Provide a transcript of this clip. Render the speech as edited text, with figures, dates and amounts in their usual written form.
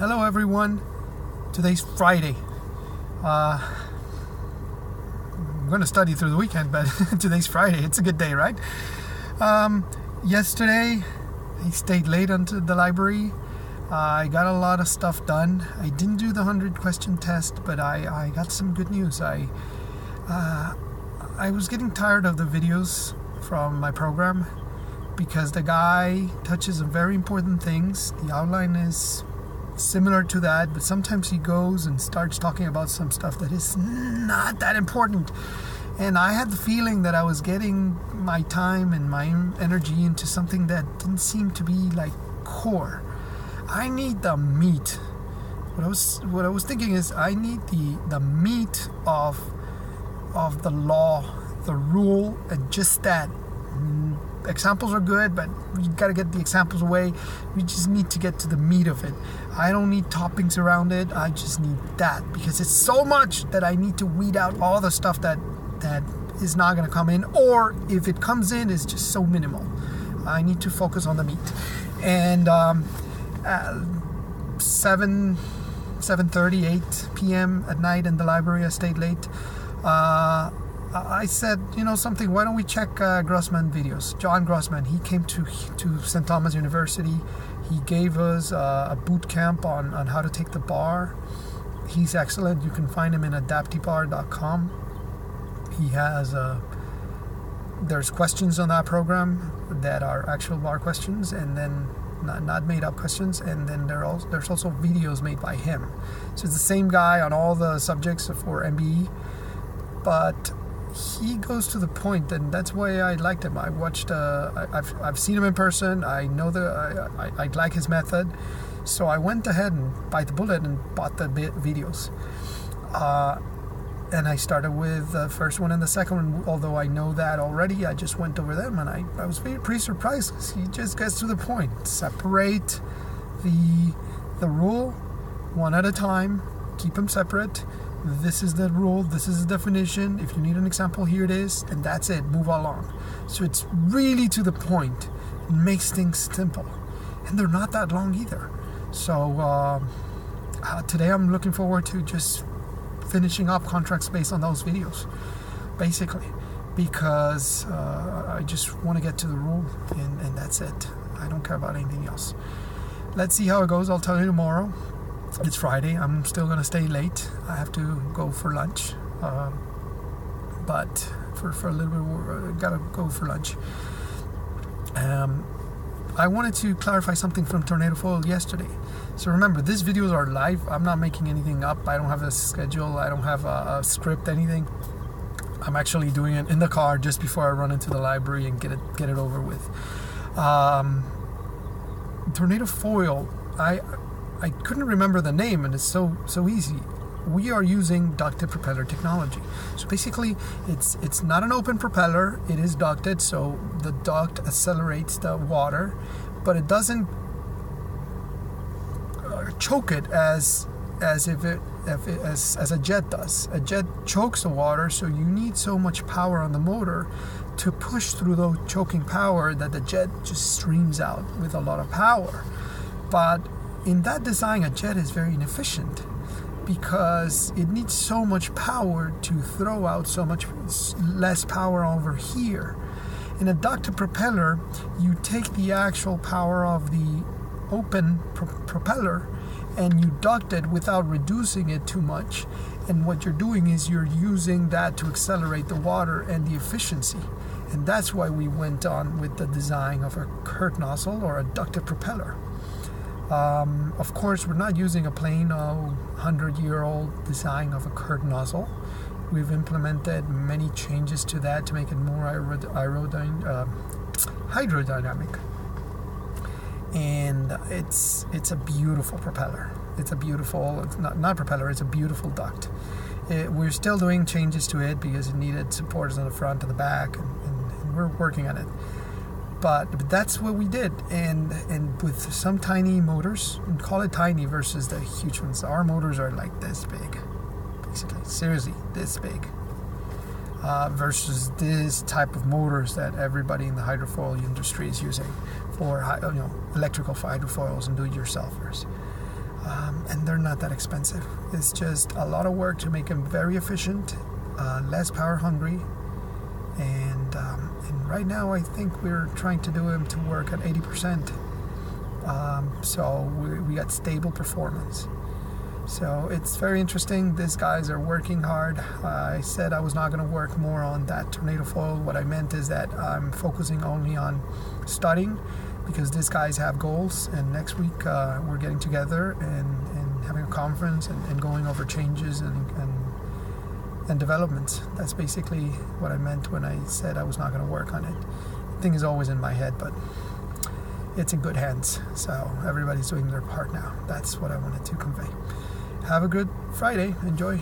Hello everyone. Today's Friday. I'm going to study through the weekend, but today's Friday. It's a good day, right? Yesterday, I stayed late onto the library. I got a lot of stuff done. I didn't do the 100-question test, but I got some good news. I was getting tired of the videos from my program because the guy touches on very important things. The outline is similar to that, but sometimes he goes and starts talking about some stuff that is not that important. And I had the feeling that I was getting my time and my energy into something that didn't seem to be like core. I need the meat. What I was thinking is I need the meat of the law, the rule, and just that. Examples are good, but we got to get the examples away. We just need to get to the meat of it. I don't need toppings around it. I just need that because it's so much that I need to weed out all the stuff that is not going to come in, or if it comes in, is just so minimal. I need to focus on the meat. And 7:30, 8 p.m. at night in the library, I stayed late. I said, something, why don't we check Grossman videos? John Grossman, he came to St. Thomas University. He gave us a boot camp on how to take the bar. He's excellent. You can find him in adaptibar.com. He has, there's questions on that program that are actual bar questions, and then not made up questions, and then there's also videos made by him. So it's the same guy on all the subjects for MBE, but he goes to the point, and that's why I liked him. I watched. I've seen him in person. I know I like his method, so I went ahead and bite the bullet and bought the videos. And I started with the first one and the second one. Although I know that already, I just went over them, and I was pretty surprised because he just gets to the point. Separate the rule one at a time. Keep them separate. This is the rule, this is the definition. If you need an example, here it is, and that's it. Move along. So it's really to the point. It makes things simple. And they're not that long either. So today I'm looking forward to just finishing up contracts based on those videos, basically, because I just want to get to the rule, and that's it. I don't care about anything else. Let's see how it goes. I'll tell you tomorrow. It's Friday. I'm still going to stay late. I have to go for lunch. But for a little bit, got to go for lunch. I wanted to clarify something from Tornado Foil yesterday. So remember, these videos are live. I'm not making anything up. I don't have a schedule. I don't have a script, anything. I'm actually doing it in the car just before I run into the library and get it over with. Tornado Foil, I couldn't remember the name, and it's so easy. We are using ducted propeller technology. So basically, it's not an open propeller. It is ducted, so the duct accelerates the water, but it doesn't choke it as a jet does. A jet chokes the water, so you need so much power on the motor to push through the choking power that the jet just streams out with a lot of power. But in that design, a jet is very inefficient because it needs so much power to throw out so much less power over here. In a ducted propeller, you take the actual power of the open propeller and you duct it without reducing it too much. And what you're doing is you're using that to accelerate the water and the efficiency. And that's why we went on with the design of a Kurt nozzle or a ducted propeller. Of course, we're not using a plain 100-year-old design of a Kurt nozzle. We've implemented many changes to that to make it more hydrodynamic. And it's a beautiful propeller. It's a beautiful, not propeller, it's a beautiful duct. We're still doing changes to it because it needed supports on the front and the back, and we're working on it. But that's what we did, and with some tiny motors, and call it tiny versus the huge ones. Our motors are like this big, basically, seriously, this big, versus this type of motors that everybody in the hydrofoil industry is using for electrical hydrofoils and do-it-yourselfers. and they're not that expensive. It's just a lot of work to make them very efficient, less power hungry, and right now I think we're trying to do them to work at 80%. So we got stable performance. So it's very interesting. These guys are working hard. I said I was not going to work more on that tornado foil. What I meant is that I'm focusing only on studying, because these guys have goals, and next week we're getting together and having a conference and going over changes and developments. That's basically what I meant when I said I was not going to work on it. The thing is always in my head, but it's in good hands. So everybody's doing their part now. That's what I wanted to convey. Have a good Friday. Enjoy.